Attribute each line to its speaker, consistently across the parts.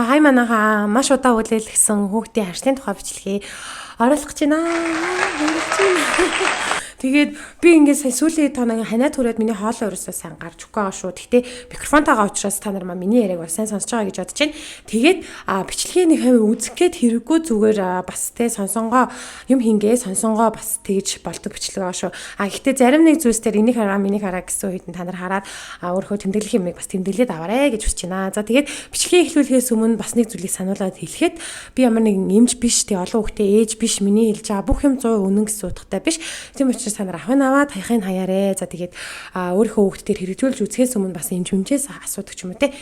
Speaker 1: Хай манайхаа маш удаа хүлээлгэсэн хүүхдийн харшлын тухай бичлэгээ оруулах гэж байна. Тэгээд би ингээд сая сүүлийн тоног ханаа түрээд миний хоолой өрөөсөө сайн гарч өгөхгүй байгаа шүү. Гэхдээ микрофонтойгоо уучраас та нар миний яриаг бас сайн сонсож байгаа гэж бодож байна. Тэгээд бичлэгийн нэг хэв үзэх гээд хэрэггүй зүгээр бас те сонсонгоо юм хингээ сонсонгоо бас тэгж болдог бичлэг байгаа шүү. Гэхдээ зарим нэг зүйлс төр энийг хараа миний хараа гэсэн үед та нар хараад өөрөө тэмдэглэх юмыг бас тэмдэглээд аваарэ гэж хүсэж байна. За тэгээд бичлэгийн эхлүүлэхээс өмнө бас нэг зүйлийг сануулад хэлэхэд би ямар нэгэн эмч биш те олон хүүхдээ ээж биш миний хэлж байгаа бүх юм 100% үнэн гэсэн утгатай биш. Тийм учраас та нар ахын аваад хаяхын хаяарэ. За тэгээд өөрийнхөө хүүхдээр хэрэгжүүлж үзэхээс өмнө бас эмчмжээс асуудаг ч юм уу те.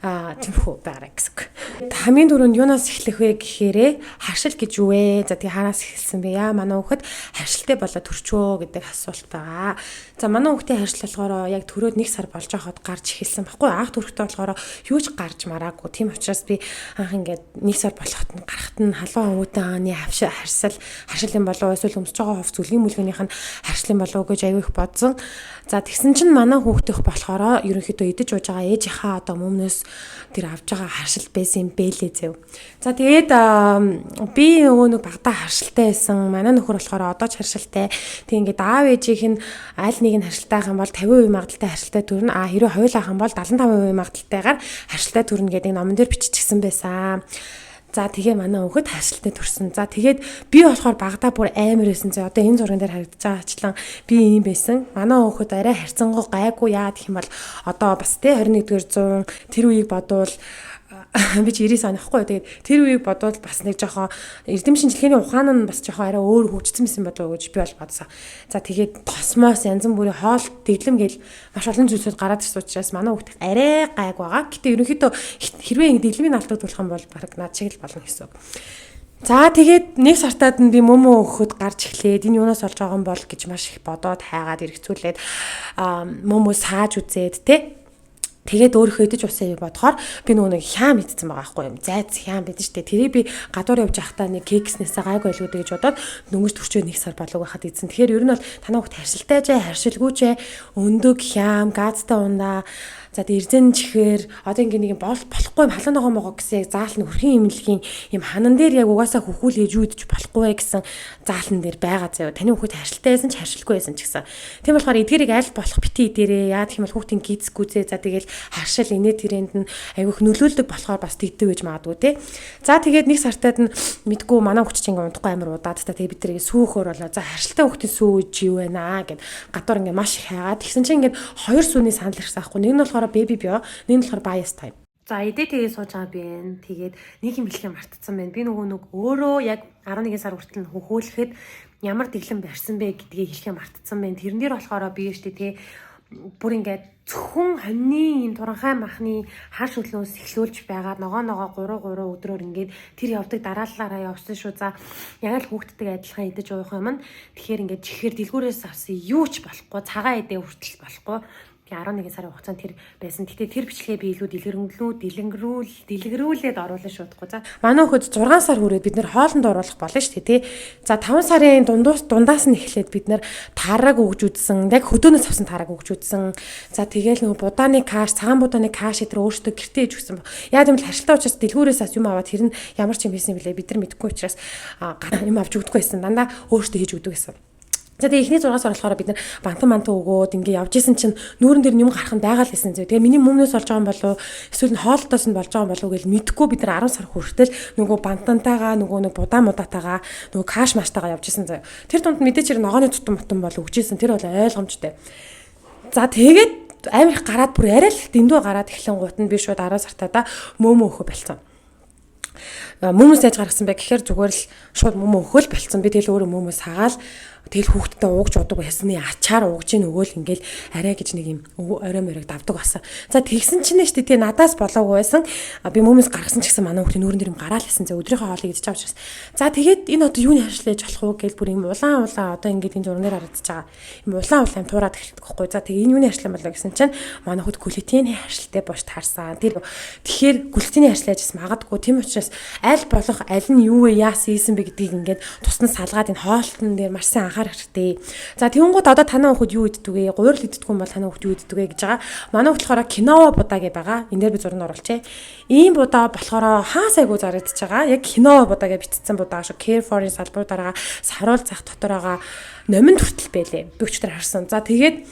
Speaker 1: Тиймэрхүү байгаа гэсэн. Хамгийн түрүүнд юунаас эхлэх вэ гэхээрээ харшил гэж юу вэ? За тэгээ хараас эхэлсэн бэ? Манай хүүхэд харшилтай болоод төрчөө гэдэг асуулт байгаа. За манай хүүхдийн харшил болохоор яг төрөөд 1 сар болж байхад гарч эхэлсэн баггүй. Анх төрөхтэй болохоор юу ч гарч мараагүй. Тийм учраас би анх ингээд 1 сар болоход нь гарахт нь халуун өвөтөн ааны харшилын болов эсвэл өмсөж байгаа хувц зүлгийн мүлгэнийх нь харшилын болов гэж аягүй их бодсон. За тэгсэн чинь манай хүүхдийнх болохоор ерөнхийдөө идэж ууж байгаа ээжийнхаа одоо өмнөөс тэр авж байгаа харшил байсан юм бэлээ зэв. За тэгээд би нөгөө нэг багтаа харшилтай байсан. Манай нөхөр болохоор одоо ч харшилтай. Тэг ингээд аав ээжийнх нь аль нэг нь харшилтай ах юм бол 50% магадaltaй харшилтай төрнө. Хэрэв хоёул ах юм бол 75% магадaltaйгаар харшилтай төрнө гэдэг номон дээр биччихсэн байсан. За тэгээ манай хүүхэд харшилтай төрсөн. За тэгээд би болохоор багадаа бүр амар байсан. За одоо энэ зурган дээр харагдаж байгаачлан би ийм байсан. Манай хүүхэд арай харьцангуй гайгүй яа гэх юм бол одоо бас те 21-р 100 тэр үеийг бодвол би ч 90 санахгүй. Тэгээд тэр үеийг бодвол бас нэг жоохон эрдэм шинжилгээний ухаан нь бас жоохон арай өөр хөгжсөн байсан болов уу гэж би бол бодсон. За тэгээд космос янз бүрийн хоол дэглэм гээл маш олон зүйлсүүд гараад ирсэн учраас манай хүүхэд арай гайг байгаа. Гэтэ ерөнхийдөө хэрвээ дэглэмийн алдагдуулах юм бол баг над шиг л болно гэсэн үг. За тэгээд 1 сартаад нь би мөмөө өгөхөд гарч эхлээд энэ юунаас олж байгаа юм бол гэж маш их бодоод хайгаад эргцүүлээд мөмөө сааж үзээд те. Тэгээд өөрийнхөө идэж усаа бодохоор би нөгөө нэг хяам идсэн байгаа байхгүй юм. Зайц хяам бидэн штэ. Тэрийг би гадуур явж байхдаа нэг кекснээсээ гайгүй байлгүй гэж бодоод дөнгөж төрчөө 1 сар болов байхад идсэн. Тэгэхээр ер нь бол танаа хүүхд харшилтай ч харшилгүй ч өндөг хяам газтай ундаа за эрзэн чихэр одоо ингээ нэг болохгүй юм халуун ногоон могоо гэсэн яг заал нь хөрхийн имлэгийн юм ханан дээр яг угаасаа хөхүүл хийж үүдэж болохгүй гэсэн заалн дээр байгаа заяа. Таны хүүхэд харшилтай байсан ч харшилгүй байсан ч гэсэн. Тийм болохоор эдгэрийг аль болох бити дээрээ яа гэх юм бол хүүхдийн гизгүүзээ за тэгэл харшил инээ тэрэнд нь айгүйх нөлөөлдөг болохоор бас тэгдэг гэж магадгүй те. За тэгээд 1 сартаад нь мэдгүй манай хүүхд чинь ингээ унтахгүй амар удаад та тэгээд бид тэрийг сүүхөр болоо за харшилтай хүүхдийн сүү үж юу вэ наа гэд гадуур ингээ маш их хайгаад тэгсэн чинь ингээ 2 сүүний санал ирсэн аахгүй. Нэг нь болохоор baby bio, нэг нь болохоор bias time. За эдээ тэгээ сууж байгаа би байна. Тэгээд нэг юм хэлхээ мартцсан байна. Би нөгөө өөрөө яг 11 сар хүртэл хөхөөлөхэд ямар дэглэм барьсан бэ гэдгийг хэлхээ мартцсан байна. Тэрэн дээр болохоор би штэ тий бүр ингээд зөвхөн хоньны юм туранхай махны хар шүлөөс эхлүүлж байгаа ногоо 3 өдрөөр ингээд тэр явдаг дараалалаараа явсан шүү. За яг л хүүхдтэй адилхан идэж уух юм нь тэгэхээр ингээд чихэр дэлгүүрээс авсан юу ч болохгүй цагаан эдээ хүртэл болохгүй 11 сарын хугацаанд тэр байсан. Гэтэ тэр бичлэгээ би илүү дэлгэрүүлээд оруулах шуудахгүй. За манай хөхөд 6 сар хүрээд бид нэр хоолнд оруулах болно шүү дээ тий. За 5 сарын дундаас нь эхлээд бид нэр тараг өгж үзсэн. Яг хөдөөнөөс авсан тараг өгж үзсэн. За тэгээл нөгөө будааны каш, цагаан будааны каш тэр өөртөө гэртээ ээж өгсөн. Яа гэвэл харшилтай учраас дэлгүүрээс ас юм аваад тэр нь ямар ч юм хийсэн бэлээ бид нар мэдэхгүй учраас юм авч өгдөггүй байсан. Дандаа өөртөө хийж өгдөг гэсэн. За тэгээ ихний 6 сар болохоор бид нар бантан өгөөд ингээ явж исэн чинь нүүрэн дээр юм гарах нь байгаа л гэсэн зөө. Тэгээ миний мөмнөөс олж байгаа юм болов эсвэл хоолтоос нь болж байгаа юм болов гэж мэдэхгүй бид нар 10 сар хүртэл нөгөө бантантайгаа нөгөө нэг будаа мудаатайгаа нөгөө каш маштайгаа явж исэн зөө. Тэр дунд мэдээч ногооны тутам бол өгчээсэн. Тэр бол ойлгомжтой. За тэгээд амар их гараад бүр арай л дэндүү гараад эхлэн гут нь би шууд 10 сартаа мөмөө өгөх болцсон. Мөмөс яаж гаргасан бэ гэхээр зүгээр л шууд мөмөө өгөөл болцсон. Би тэгэл өөрөө мөмөөс хагаал тэгэл хүүхдтэй уугч удаагүй ясны ачаар уугж ийн өгөөл ингээл арай гэж нэг юм орой морийг давдаг басан. За тэгсэн чинь штэ тий надаас болоогүй байсан. Би мөмөс гаргасан ч гэсэн манай хүүхдийн нүүрэн дээр юм гараал гэсэн. За өдрийнхөө хоолыг идэж авчихсан. За тэгээд энэ одоо юуны харшлаж болох уу гэж бүр юм улаан одоо ингээд энэ зурнаар харагдаж байгаа. Юм улаан туураад эхэлдэг байхгүй. За тэгээд энэ юуны харшлан болоо гэсэн чинь манай хүүхд глютений харшилтай бошд харсан. Тэгэхээр глютений харшлаж магадгүй тийм учраас аль болох аль нь юу вэ яасан ийсэн бэ гэдгийг ингээд тусна салгаад энэ хоолтон дээр маш сайн анхаарах хэрэгтэй. За тэгэнгүүт одоо танаа хүүхэд юу иддэг вэ? Гурил иддэг юм бол танаа хүүхэд юу иддэг вэ гэж байгаа. Манай хүүхэд болохоор кино будаа гэж байгаа. Энэ дээр би зураг оруулчихъя. Ийм будаа болохоор хаас айгуу зарагдчихж байгаа. Яг кино будаа гэж бичсэн будаа шүү. Care for-ын салбар дараа саруул зах дотор байгаа номин хүртэл байлээ. Би өчтөр харсан. За тэгээд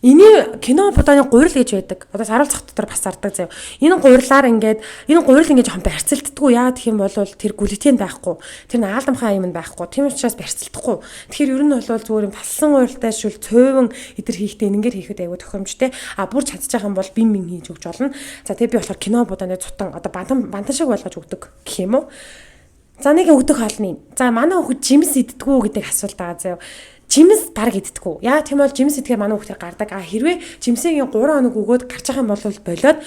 Speaker 1: энэ кино будааны гурил гэж байдаг. Одоо саруул зах дотор бас зардаг заяа. Энэ гурилаар ингээд энэ гурил ингээд жоохон барьцалддаггүй. Яа гэх юм бол тэр глютен байхгүй. Тэр наалдамхаа юм байхгүй. Тийм учраас барьцалдахгүй. Тэгэхээр ер нь бол зүгээр юм талсан гурилтай шүл цөөвөн идэр хийхдээ энэгээр хийхэд айгүй тохиромжтой. Бүр чадчих юм бол бим бим хийж өгч болно. За тэгээ би болохоор кино будааны цутан одоо бантан шиг болгож өгдөг гэх юм уу. За нэг өгдөг хоолны. За манай хүүхэд жимс иддэггүй гэдэг асуулт байгаа заяа. Жимс баг иддэггүй. Яа тийм бол жимс идэхээр манай хүүхдээ гардаг. Хэрвээ жимсийн 3 хоног өгөөд гарч байгаа юм бол болоод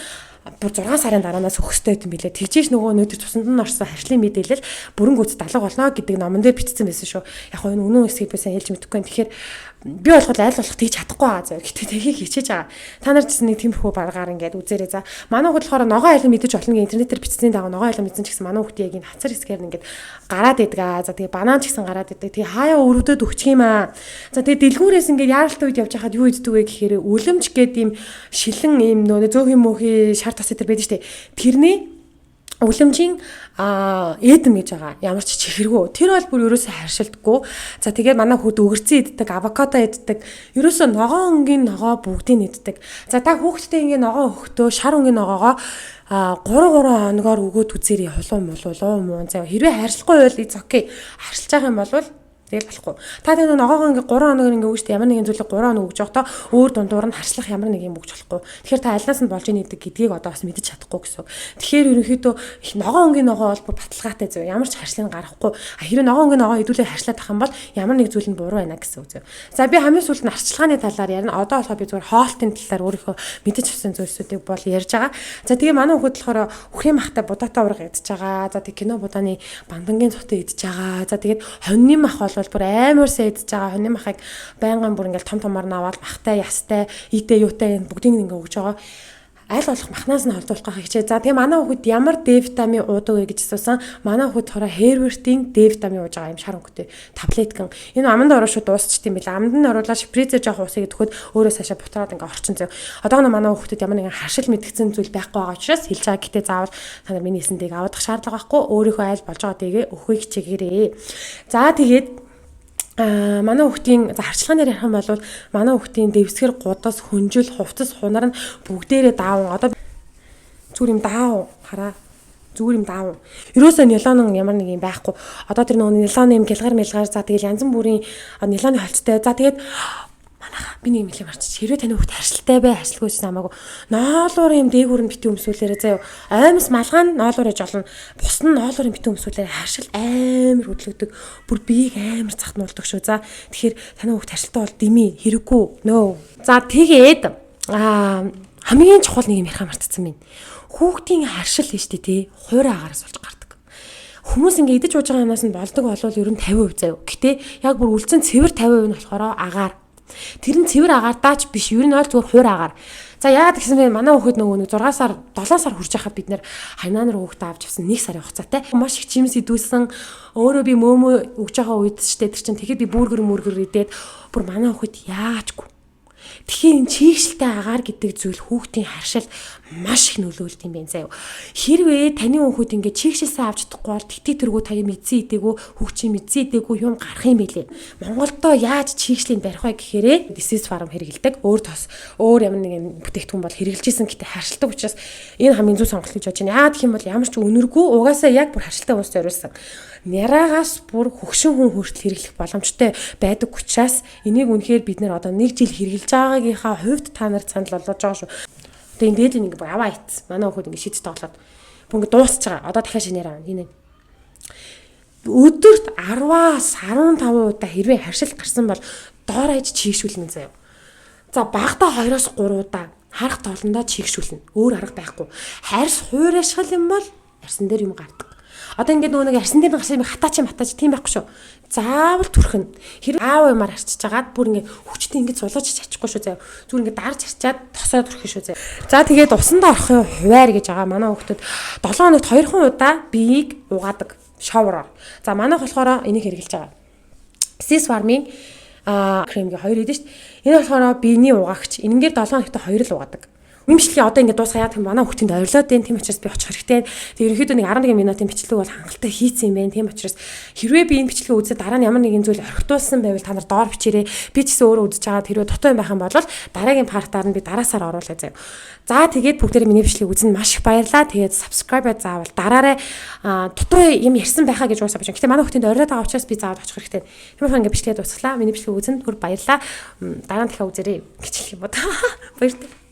Speaker 1: бүр 6 сарын дараанаас өгөхтэй юм билээ. Тэгжээш нөгөө өнөөдөр цуснд нь орсон харшлын мэдээлэл бүрэн гүйц далга болно гэдэг номон дээр бичсэн байсан шүү. Яг хоо энэ үнэн эсгийг би сайн хэлж мэдэхгүй. Тэгэхээр би болохоор аль болох тэгж чадахгүй байгаа зөө. Гэтэ тгийг хичээж байгаа. Та нар ч нэг тиймэрхүү баргаар ингээд үзээрэй. За манай хүүхэд болохоор ногоон айлын мэдэж болно гэж интернетээр бичсэний дагуу ногоон айлын мэдсэн ч гэсэн манай хүүхдээ яг энэ хацар хэсгээр ингээд гараад идэг аа. За тэгээ банан ч гэсэн гараад идэг. Тэгээ хаяа өрөвдөд өгчих юм аа. За тэгээ дэлгүүрээс ингээд яаралтай үед явж хахад юу иддэг вэ гэхээр үлэмж гэдэг ийм шилэн ийм нөө зөөхөн мөхий шар тас дээр байдаг штэ. Тэрний үлэмжийн эдэм гэж байгаа. Ямар ч чихэргүй. Тэр бол бүр ерөөсөө харшилдаггүй. За тэгээд манай хүүхд өгөрцөн иддэг, авокадо иддэг. Ерөөсөө ногоон өнгийн ногоо бүгдийг иддэг. За та хүүхдтэй ингээ ногоо өгөхдөө шар өнгийн ногоогоо 3 хоногоор өгөөд үзээрэй хулуун муу. За хэрвээ харьцахгүй байвал it's okay. Харьцаж байгаа юм бол тэгэл болохгүй. Та тэр ногоогоо ингээ 3 хоногор ингээ өгч ямар нэгэн зүйлийг 3 хоног өгж явахдаа өөр дундуур нь харьцлах ямар нэг юм өгч болохгүй. Тэгэхээр та альнаас нь болж ийн гэдэг гэдгийг одоо бас мэдэж чадахгүй гэсэн. Тэгэхээр ерөнхийдөө ногоон өнгийн ногоо бол бүр баталгаатай зөв. Ямар ч харьцлыг гаргахгүй. Хэрвээ ногоон өнгийн ногоо хэдүүлээ харьцлаад тах юм бол ямар нэг зүйл нь буруу байна гэсэн үг зөв. За би хамгийн сүүлд нь арчилгааны талаар ярина. Одоо болохоор би зүгээр хоолтын талаар өөрийнхөө мэдэж авсан зүйлсүүдийг бол ярьж байгаа. За тэгээ манай хүүхэд болохоор үхрийн махтай будаатай ураг идж байгаа. За тэгээ кино будааны бандангийн цутаа идж байгаа. За тэгээд хоньны мах бол бүр амар сэдэж байгаа. Хоньны махыг байнгын бүр ингээл том томор наваад махтай, ястай, ийтэй, юутай бүгдийг ингээ өгж байгаа. Аль болох махнаас нь холдуулах хичээ. За тэгээ манай хүүхэд ямар D витамин уудаг вэ гэж асуусан. Манай хүүхэд хороо Herbert-ийн D витамин ууж байгаа юм шар өнгөтэй таблеткан. Энэ аманд ороо шүү дуусчт юм билээ. Аманд нь оруулаад шприцээр жоох усыг өгөхөд өөрөө цаашаа бутраад ингээ орчин зав. Одоогоо манай хүүхдэд ямар нэгэн харшил мэдгдсэн зүйл байхгүй байгаа учраас хэлж байгаа. Гэтэ заавал та нар миний хэлсэндийг авах шаардлага байхгүй. Өөрийнхөө айл болж байгаа дэгээ өхөйг хичээгээрээ. За тэгээд манай хүүхдийн харчлагын ярих юм бол манай хүүхдийн дэвсгэр гудас хүнжил хувцас хунар нь бүгдээрээ даавн одоо зүгээр юм даав хараа зүгээр юм даав. Ерөөсөө нилон ямар нэг юм байхгүй. Одоо тэр нөгөө нилон юм гэлгар мэлгаар за тэгэл янз бүрийн нилоны холцтой. За тэгээд манайха би нэг юм хэлээ марчих. Хэрвээ таны хүүхд харшилтай бай, харшилгүйч намаагүй. Ноолуур юм дээгүүр нь битүү өмсүүлээрээ заяа. Аймс малгаан ноолуур ээж олон. Бус нь ноолуур юм битүү өмсүүлээрээ харшил амар хөдлөгдөг. Бүр биеийг амар цахтнуулдаг шүү. За тэгэхээр таны хүүхд харшилтай бол дими хэрэггүй. Нөө. За тэгээд хамгийн чухал нэг юм ярих мартцсан байна. Хүүхдийн харшил гэж тий хуурай агаараас болж гардаг. Хүмүүс ингээ идэж ууж байгаа юмнаас нь болдог болвол ер нь 50% заяа. Гэтэ яг бүр үлдсэн цэвэр 50% нь болохоор агаар. Тэр нь цэвэр агаардач биш. Ер нь бол зүгээр хуурай агаар. За яагаад гэсэн бэ? Манай хүүхэд нөгөө 6 сар 7 сар хүрч байхад бид нэр хайнаа нар хүүхдээ авч явсан 1 сарын хугацаатай. Маш их жимс идүүлсэн. Өөрөө би мөөмөө өгж байгаа үед штэ тэр чинь тэгэхэд би бүргэр идээд бүр манай хүүхэд яачгүй. Тэгэхээр энэ чийгшилтэй агаар гэдэг зүйл хүүхдийн харшил маш их нөлөөлд юм байна заяа. Хэрвээ таны хүүхэд ингээд чийгшилсэн авч чадахгүй бол тэтэ тэргүү таны мэдсэн идээгүү хүүхдийн мэдсэн идээгүү юм гарах юм билээ. Монголдоо яаж чийгшлийн барих вэ гэхээрээ disease farm хэрэгэлдэг. Өөр ямар нэгэн бүтээгдэхүүн бол хэрэгжилжсэн гэтээ харшилдаг учраас энэ хамгийн зөв сонголт гэж бодож байна. Яа гэх юм бол ямар ч үнэргүй угаасаа яг бүр харшилтай хүмүүс зориулсан. Няраагаас бүр хөгшин хүн хүртэл хэрэглэх боломжтой байдаг учраас энийг үнэхээр бид нэр одоо 1 жил хэрэгжилж байгаагийнхаа хувьд та нарт санал болгож байгаа шүү. Тэгээ энэ дээд ингэ аваа ицсэн. Манай хүүхэд ингэ шийдэж тоглоод бүр ингэ дуусч байгаа. Одоо дахиад шинээр авна. Энэ өдөрт 10-аас 15 удаа хэрвээ харшил гарсан бол доор хаяж чийгшүүлнэ заяа. За багтаа 2-оос 3 удаа харах тоолондоо чийгшүүлнэ. Өөр арга байхгүй. Харьс хуурайшгал юм бол арсан дээр юм гардаг. Одоо ингээд нөгөө нэг арсан дээр гашаа хатаач тийм байхгүй шүү. Заавал түрхэн. Хэрэг аав юмар арчиж жагаад бүр ингээд хүчтэй ингээд сулгаж чачихгүй шүү заяа. Зүгээр ингээд дарж арчаад тосоо түрхэн шүү заяа. За тэгээд усанд орохын хуваар гэж байгаа манай хүүхдүүд 7 хоногт 2 удаа биеийг угаадаг шоураар. За манайх болохоор энийг хэрэгжилж байгаа. Сисвармын кремгийн 2 идэв шүү дээ. Энэ болохоор биений угаагч. Энэнгээр 7 хоногт 2 л угаадаг. Имжлэгийн одоо ингээд дуусгаа яадаг манай хүүхдийн орилоод байна. Тийм учраас би очих хэрэгтэй. Тэгээ ерөнхийдөө нэг 11 минутын бичлэг бол хангалттай хийцэн юм байна. Тийм учраас хэрвээ би энэ бичлэгийг үзээд дараа нь ямар нэгэн зүйл орхитуулсан байвал та нар доор бичээрэй. Би ч гэсэн өөрөө үзэж байгаа. Хэрвээ дутуу юм байх юм бол дараагийн партаар нь би дараасаар оруулъя заяа. За тэгээд бүгдээрээ миний бичлэгийг үзэн маш их баярлалаа. Тэгээд subscribe заавал дараарай. Дутуу юм ярьсан байхаа гэж уусаа бич. Гэтэ манай хүүхдийн орилоод байгаа учраас би заавал очих хэрэгтэй. Тиймээс ингээд бичлэгээ дуусглаа. Миний бичлэгийг үзэн түр баярлалаа. Дараа нь дахиад үзээрэй гэж хэлэх юм бод. Баярлалаа.